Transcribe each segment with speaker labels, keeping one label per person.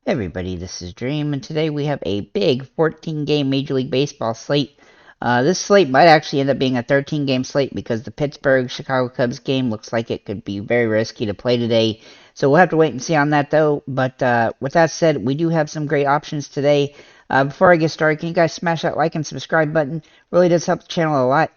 Speaker 1: Hey everybody, this is Dream, and today we have a big 14-game Major League Baseball slate. This slate might actually end up being a 13-game slate because the Pittsburgh-Chicago Cubs game looks like it could be very risky to play today. So we'll have to wait and see on that though. But with that said, we do have some great options today. Before I get started, can you guys smash that like and subscribe button? Really does help the channel a lot.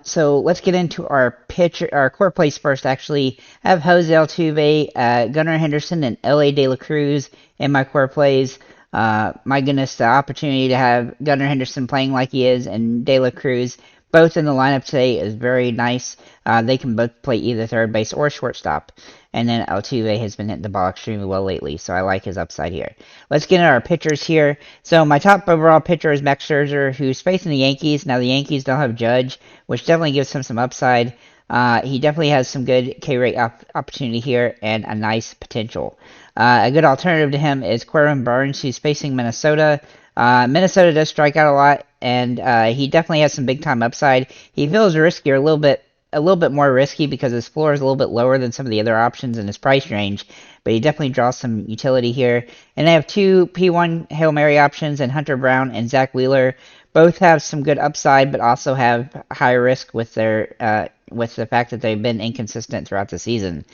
Speaker 1: So let's get into our core plays first. Actually, I have Jose Altuve, Gunnar Henderson, and L.A. De La Cruz in my core plays. My goodness, the opportunity to have Gunnar Henderson playing like he is and De La Cruz both in the lineup today is very nice. They can both play either third base or shortstop. And then Altuve has been hitting the ball extremely well lately, so I like his upside here. Let's get into our pitchers here. So my top overall pitcher is Max Scherzer, who's facing the Yankees. Now the Yankees don't have Judge, which definitely gives him some upside. He definitely has some good K-rate opportunity here and a nice potential. A good alternative to him is Corbin Burnes, who's facing Minnesota. Minnesota does strike out a lot, and he definitely has some big-time upside. He feels riskier, a little bit more risky because his floor is a little bit lower than some of the other options in his price range, but he definitely draws some utility here. And they have two P1 Hail Mary options, and Hunter Brown and Zach Wheeler both have some good upside, but also have high risk with with the fact that they've been inconsistent throughout the season.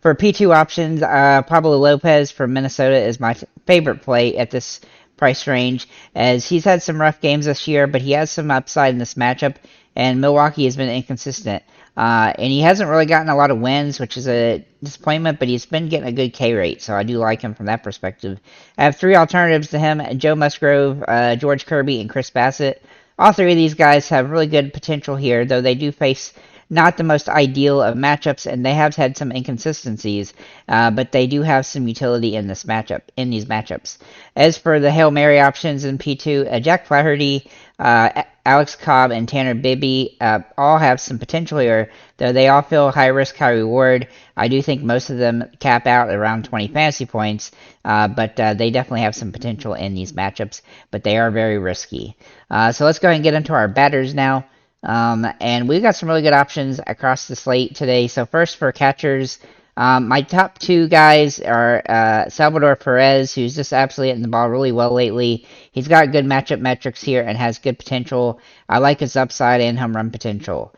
Speaker 1: For P2 options, Pablo Lopez from Minnesota is my favorite play at this price range, as he's had some rough games this year, but he has some upside in this matchup, and Milwaukee has been inconsistent. And he hasn't really gotten a lot of wins, which is a disappointment, but he's been getting a good K rate, so I do like him from that perspective. I have three alternatives to him: Joe Musgrove, George Kirby, and Chris Bassett. All three of these guys have really good potential here, though they do face not the most ideal of matchups, and they have had some inconsistencies, but they do have some utility in these matchups. As for the Hail Mary options in P2, Jack Flaherty, Alex Cobb, and Tanner Bibby all have some potential here, though they all feel high risk, high reward. I do think most of them cap out around 20 fantasy points, but they definitely have some potential in these matchups, but they are very risky. So let's go ahead and get into our batters now. And we've got some really good options across the slate today. So first for catchers, my top two guys are Salvador Perez, who's just absolutely hitting the ball really well lately. He's got good matchup metrics here and has good potential. I like his upside and home run potential.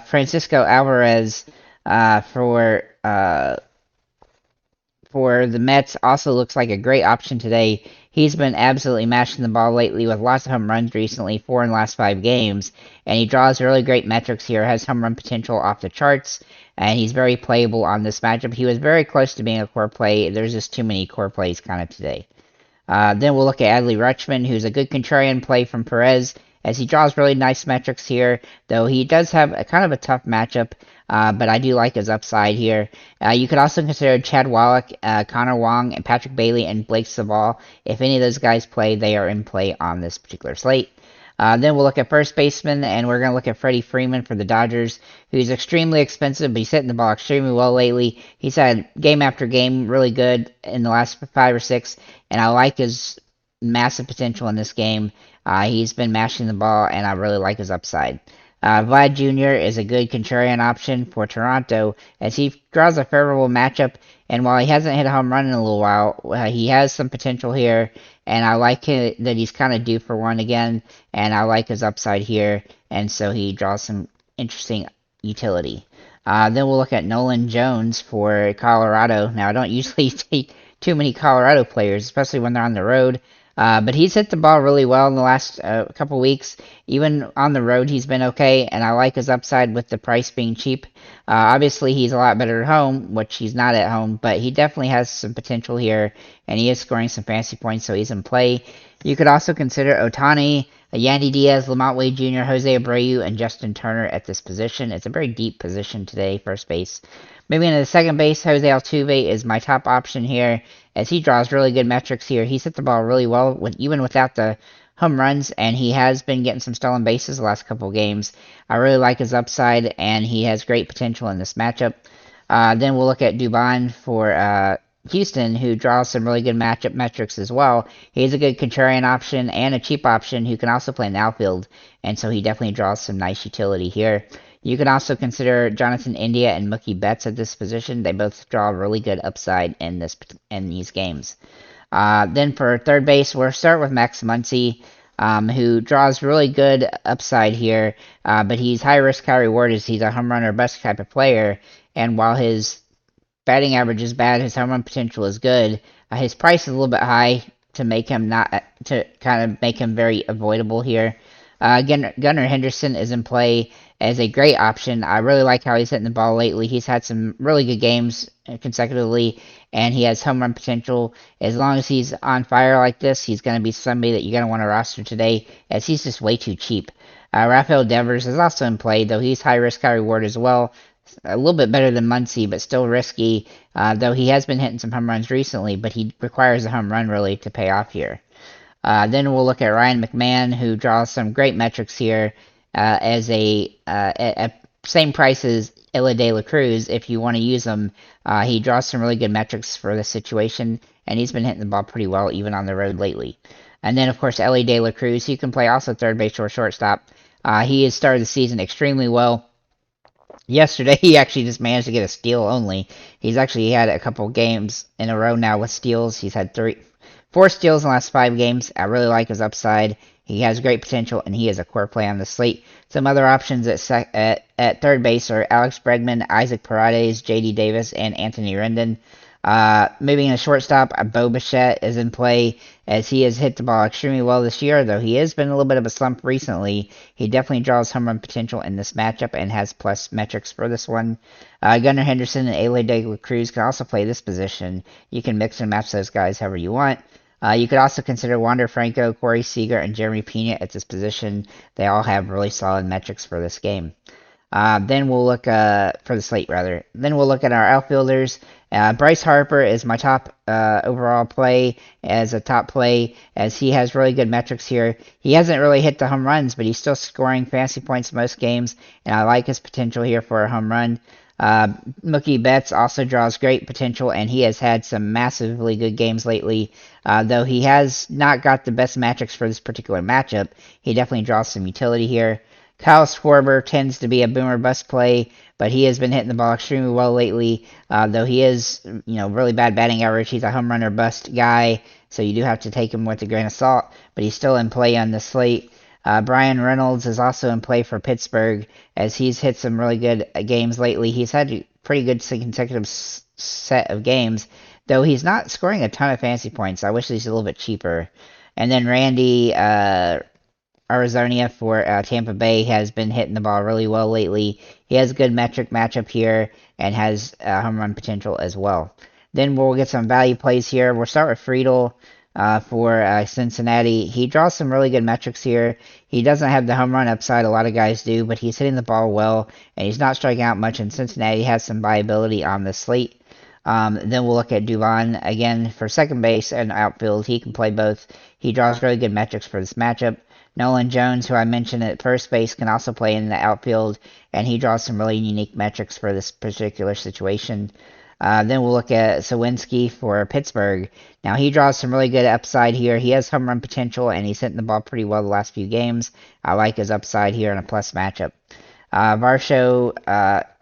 Speaker 1: Francisco Alvarez for the Mets also looks like a great option today. He's been absolutely mashing the ball lately with lots of home runs recently, 4 in the last 5 games, and he draws really great metrics here, has home run potential off the charts, and he's very playable on this matchup. He was very close to being a core play. There's just too many core plays kind of today. Then we'll look at Adley Rutschman, who's a good contrarian play from Perez, as he draws really nice metrics here, though he does have a kind of a tough matchup, but I do like his upside here. You could also consider Chad Wallach, Connor Wong, and Patrick Bailey, and Blake Savall. If any of those guys play, they are in play on this particular slate. Then we'll look at first baseman, and we're going to look at Freddie Freeman for the Dodgers, who's extremely expensive, but he's hitting the ball extremely well lately. He's had game after game really good in the last 5 or 6, and I like his massive potential in this game. He's been mashing the ball, and I really like his upside. Vlad Jr. is a good contrarian option for Toronto, as he draws a favorable matchup, and while he hasn't hit a home run in a little while, he has some potential here, and I like it that he's kind of due for one again, and I like his upside here, and so he draws some interesting utility. Then we'll look at Nolan Jones for Colorado. Now, I don't usually take too many Colorado players, especially when they're on the road, but he's hit the ball really well in the last couple weeks. Even on the road, he's been okay, and I like his upside with the price being cheap. Obviously, he's a lot better at home, which he's not at home, but he definitely has some potential here, and he is scoring some fantasy points, so he's in play. You could also consider Otani, Yandy Diaz, Lamont Wade Jr., Jose Abreu, and Justin Turner at this position. It's a very deep position today, first base. Moving into the second base, Jose Altuve is my top option here, as he draws really good metrics here. He's hit the ball really well, even without the home runs, and he has been getting some stolen bases the last couple of games. I really like his upside, and he has great potential in this matchup. Then we'll look at Dubon for Houston, who draws some really good matchup metrics as well. He's a good contrarian option and a cheap option who can also play in the outfield, and so he definitely draws some nice utility here. You can also consider Jonathan India and Mookie Betts at this position. They both draw really good upside in these games. Then for third base, we'll start with Max Muncy, who draws really good upside here, but he's high risk, high reward as he's a home run or bust type of player. And while his batting average is bad, his home run potential is good. His price is a little bit high to make him not to kind of make him very avoidable here. Gunnar Henderson is in play as a great option. I really like how he's hitting the ball lately. He's had some really good games consecutively, and he has home run potential. As long as he's on fire like this, he's going to be somebody that you're going to want to roster today, as he's just way too cheap. Rafael Devers is also in play, though he's high risk, high reward as well. A little bit better than Muncy, but still risky, though he has been hitting some home runs recently, but he requires a home run really to pay off here. Then we'll look at Ryan McMahon, who draws some great metrics here as at same price as Illa De La Cruz. If you want to use him, he draws some really good metrics for the situation, and he's been hitting the ball pretty well even on the road lately. And then, of course, Illa De La Cruz, you can play also third base or shortstop. He has started the season extremely well. Yesterday, he actually just managed to get a steal only. He's actually had a couple games in a row now with steals. He's had 4 steals in the last 5 games. I really like his upside. He has great potential, and he is a core play on the slate. Some other options at third base are Alex Bregman, Isaac Paredes, J.D. Davis, and Anthony Rendon. Moving to shortstop, Bo Bichette is in play as he has hit the ball extremely well this year, though he has been a little bit of a slump recently. He definitely draws home run potential in this matchup and has plus metrics for this one. Gunnar Henderson and Illa De La Cruz can also play this position. You can mix and match those guys however you want. You could also consider Wander Franco, Corey Seager, and Jeremy Pena at this position. They all have really solid metrics for this game. Then we'll look for the slate, rather. Then we'll look at our outfielders. Bryce Harper is my top overall play as a top play, as he has really good metrics here. He hasn't really hit the home runs, but he's still scoring fantasy points in most games, and I like his potential here for a home run. Mookie Betts also draws great potential, and he has had some massively good games lately. Though he has not got the best metrics for this particular matchup, he definitely draws some utility here. Kyle Schwarber tends to be a boomer bust play, but he has been hitting the ball extremely well lately. Though he is, really bad batting average, he's a home run or bust guy, so you do have to take him with a grain of salt. But he's still in play on the slate. Brian Reynolds is also in play for Pittsburgh, as he's hit some really good games lately. He's had a pretty good consecutive set of games, though he's not scoring a ton of fantasy points. I wish he's a little bit cheaper. And then Randy Arozarena for Tampa Bay has been hitting the ball really well lately. He has a good metric matchup here and has home run potential as well. Then we'll get some value plays here. We'll start with Friedel for Cincinnati. He draws some really good metrics here. He doesn't have the home run upside a lot of guys do, but he's hitting the ball well, and he's not striking out much, and Cincinnati has some viability on the slate. Then we'll look at Duvon again for second base and outfield. He can play both. He draws really good metrics for this matchup. Nolan Jones, who I mentioned at first base, can also play in the outfield, and he draws some really unique metrics for this particular situation. Then we'll look at Sawinski for Pittsburgh. Now, he draws some really good upside here. He has home run potential, and he's hitting the ball pretty well the last few games. I like his upside here in a plus matchup. Varsho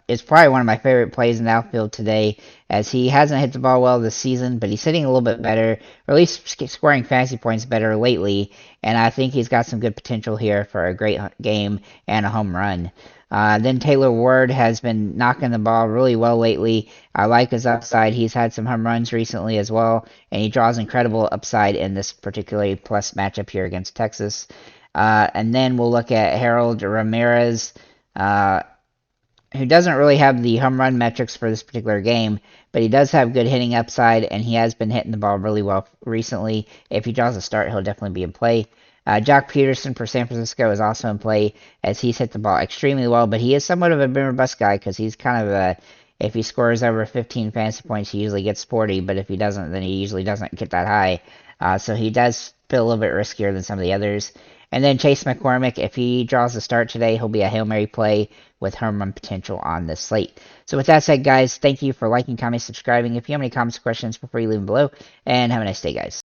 Speaker 1: is probably one of my favorite plays in the outfield today, as he hasn't hit the ball well this season, but he's hitting a little bit better, or at least scoring fantasy points better lately, and I think he's got some good potential here for a great game and a home run. Then Taylor Ward has been knocking the ball really well lately. I like his upside. He's had some home runs recently as well, and he draws incredible upside in this particularly plus matchup here against Texas. And then we'll look at Harold Ramirez, who doesn't really have the home run metrics for this particular game, but he does have good hitting upside, and he has been hitting the ball really well recently. If he draws a start, he'll definitely be in play. Jock Peterson for San Francisco is also in play, as he's hit the ball extremely well, but he is somewhat of a boomer bust guy, because he's kind of if he scores over 15 fantasy points, he usually gets 40, but if he doesn't, then he usually doesn't get that high. So he does feel a little bit riskier than some of the others. And then Chase McCormick, if he draws a start today, he'll be a Hail Mary play with home run potential on this slate. So with that said, guys, thank you for liking, commenting, subscribing. If you have any comments or questions, feel free to leave them below, and have a nice day, guys.